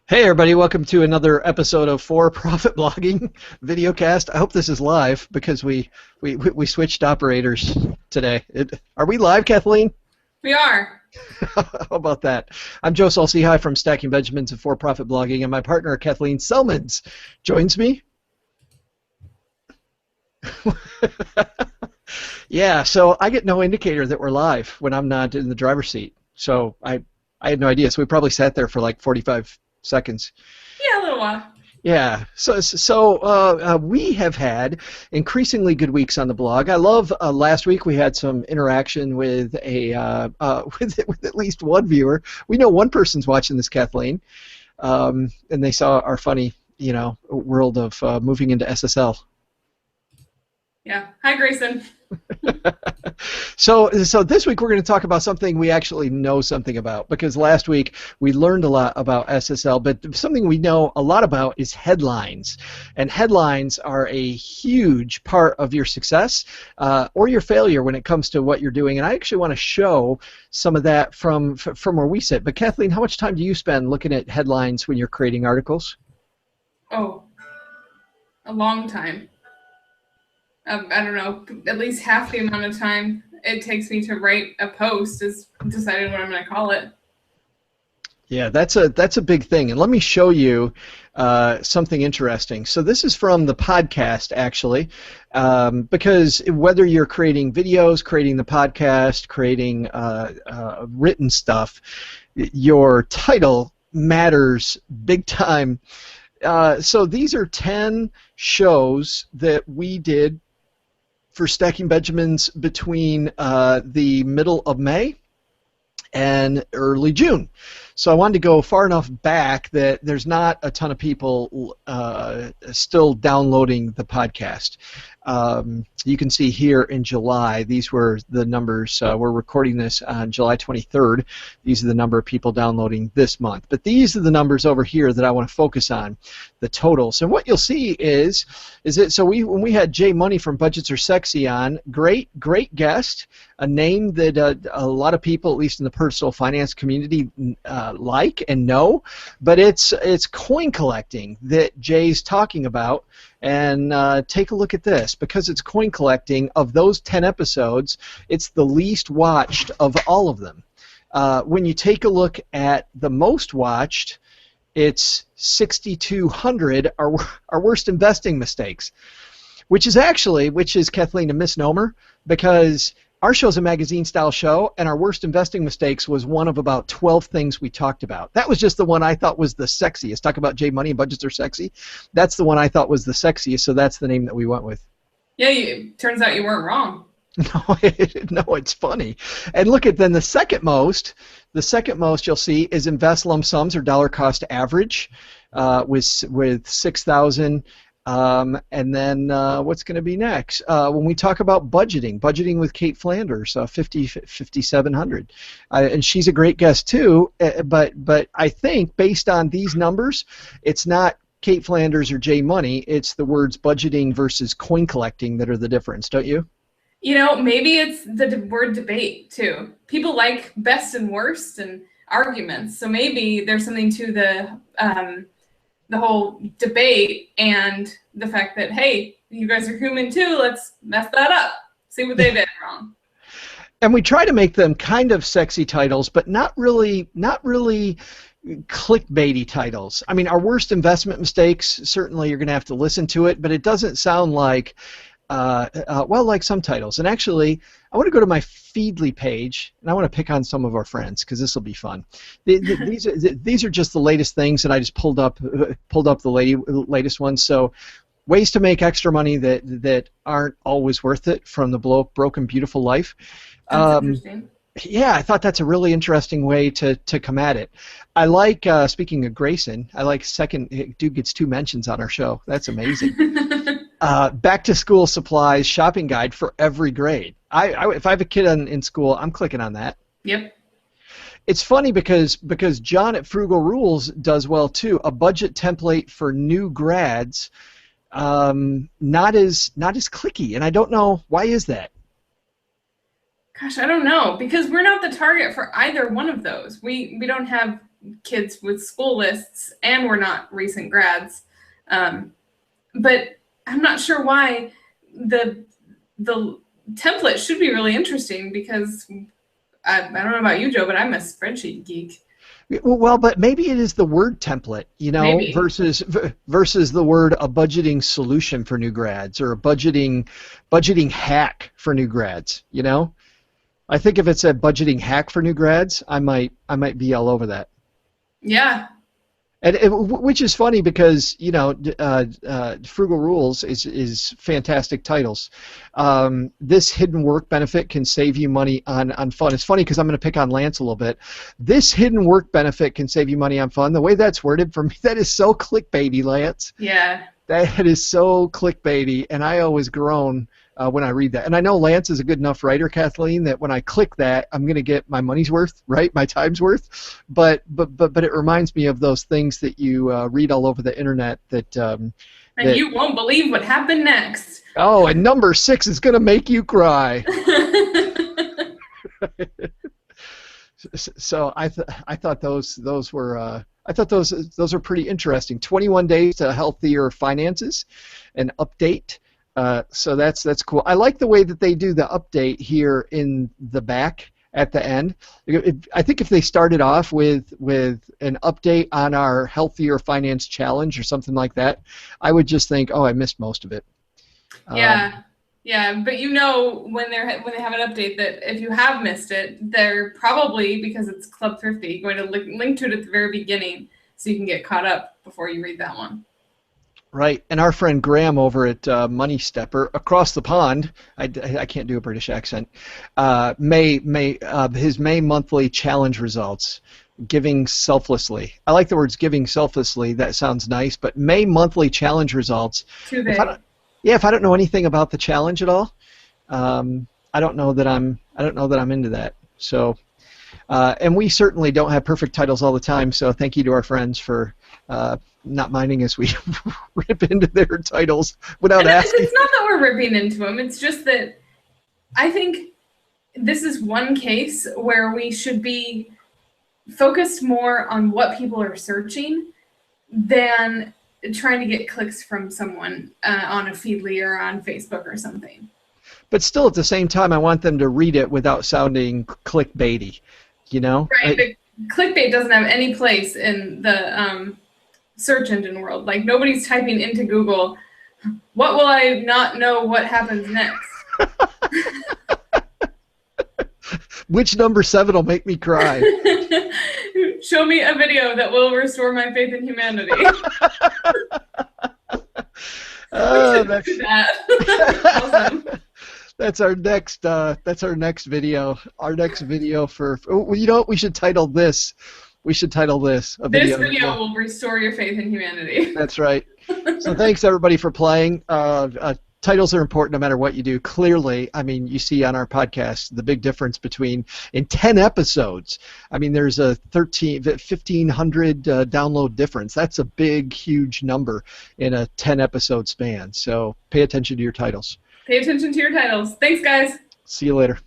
Hey everybody, welcome to another episode of For Profit Blogging Videocast. I hope this is live because we switched operators today. Are we live, Kathleen? We are. How about that? I'm Joe Saul-Sehy from Stacking Benjamins of For Profit Blogging, and my partner Kathleen Selmans joins me. Yeah, so I get no indicator that we're live when I'm not in the driver's seat. So I had no idea. So we probably sat there for like 45 seconds. Yeah, a little while. Yeah, so we have had increasingly good weeks on the blog. I love last week we had some interaction with with at least one viewer. We know one person's watching this, Kathleen, and they saw our funny, world of moving into SSL. Yeah. Hi, Grayson. So this week we're going to talk about something we actually know something about, because last week we learned a lot about SSL, but something we know a lot about is headlines. And headlines are a huge part of your success or your failure when it comes to what you're doing. And I actually want to show some of that from where we sit. But Kathleen, how much time do you spend looking at headlines when you're creating articles? Oh, a long time. I don't know, at least half the amount of time it takes me to write a post is deciding what I'm going to call it. Yeah, that's a big thing, and let me show you something interesting. So this is from the podcast, actually, because whether you're creating videos, creating the podcast, creating written stuff, your title matters big time. So these are 10 shows that we did for Stacking Benjamins between the middle of May and early June. So I wanted to go far enough back that there's not a ton of people still downloading the podcast. You can see here in July, these were the numbers. We're recording this on July 23rd. These are the number of people downloading this month. But these are the numbers over here that I want to focus on, the totals. And what you'll see is that, so when we had Jay Money from Budgets Are Sexy on, great guest, a name that a lot of people, at least in the personal finance community, like and know, but it's coin collecting that Jay's talking about. And take a look at this. Because it's coin collecting, of those 10 episodes, it's the least watched of all of them. When you take a look at the most watched, it's 6,200, our worst investing mistakes, which is Kathleen, a misnomer, because our show's a magazine-style show, and our worst investing mistakes was one of about 12 things we talked about. That was just the one I thought was the sexiest. Talk about Jay Money and Budgets Are Sexy. That's the one I thought was the sexiest, so that's the name that we went with. Yeah, turns out you weren't wrong. No, it's funny. And look at then the second most you'll see is Invest Lump Sums or Dollar Cost Average with 6,000. And then what's going to be next? When we talk about budgeting with Kate Flanders, 5,700, and she's a great guest too. But I think based on these numbers, it's not Kate Flanders or Jay Money. It's the words budgeting versus coin collecting that are the difference, don't you? You know, maybe it's the word debate too. People like best and worst and arguments, so maybe there's something to the whole debate and the fact that, hey, you guys are human too, let's mess that up, see what they did wrong. And we try to make them kind of sexy titles, but not really clickbaity titles. I mean, our worst investment mistakes, certainly you're going to have to listen to it, but it doesn't sound like like some titles. And actually, I want to go to my Feedly page, and I want to pick on some of our friends because this will be fun. These are just the latest things, and I just pulled up the latest ones. So, ways to make extra money that aren't always worth it from the Broken Beautiful Life. That's interesting. Yeah, I thought that's a really interesting way to come at it. I like, speaking of Grayson, I like dude gets 2 mentions on our show. That's amazing. Back to school supplies shopping guide for every grade. If I have a kid in school, I'm clicking on that. Yep. It's funny because John at Frugal Rules does well too. A budget template for new grads, not as clicky, and I don't know why is that. Gosh, I don't know, because we're not the target for either one of those. We don't have kids with school lists, and we're not recent grads. But I'm not sure why the template should be really interesting, because I don't know about you, Joe, but I'm a spreadsheet geek. Well, but maybe it is the word template, Maybe. versus the word a budgeting solution for new grads, or a budgeting hack for new grads. I think if it said budgeting hack for new grads, I might be all over that. Yeah. And which is funny because Frugal Rules is fantastic titles. This hidden work benefit can save you money on fun. It's funny because I'm going to pick on Lance a little bit. This hidden work benefit can save you money on fun. The way that's worded, for me, that is so clickbaity, Lance. Yeah. That is so clickbaity, and I always groan when I read that. And I know Lance is a good enough writer, Kathleen, that when I click that, I'm going to get my money's worth, right? My time's worth. But it reminds me of those things that you read all over the internet that. And you won't believe what happened next. Oh, and number 6 is going to make you cry. So I thought those were. I thought those are pretty interesting. 21 days to healthier finances, an update. So that's cool. I like the way that they do the update here in the back at the end. I think if they started off with an update on our Healthier Finance Challenge or something like that, I would just think, oh, I missed most of it. Yeah. But when they have an update, that if you have missed it, they're probably, because it's Club Thrifty, going to link to it at the very beginning so you can get caught up before you read that one. Right, and our friend Graham over at Money Stepper across the pond, I can't do a British accent, his May monthly challenge results, giving selflessly. I like the words giving selflessly. That sounds nice, but May monthly challenge results. Too big. If I don't know anything about the challenge at all, I don't know that I'm into that. So, and we certainly don't have perfect titles all the time. So thank you to our friends for not minding as we rip into their titles without asking. It's not that we're ripping into them. It's just that I think this is one case where we should be focused more on what people are searching than trying to get clicks from someone on a Feedly or on Facebook or something. But still, at the same time, I want them to read it without sounding clickbaity, Right, but clickbait doesn't have any place in the search engine world. Like, nobody's typing into Google, what will I not know what happens next? Which number 7 will make me cry? Show me a video that will restore my faith in humanity. Awesome. That's our next video. Our next video for we should title this. This video will restore your faith in humanity. That's right. So thanks everybody for playing. Titles are important no matter what you do. Clearly, I mean, you see on our podcast the big difference between in 10 episodes. I mean, there's a 1,500 download difference. That's a big, huge number in a 10 episode span. So pay attention to your titles. Pay attention to your titles. Thanks, guys. See you later.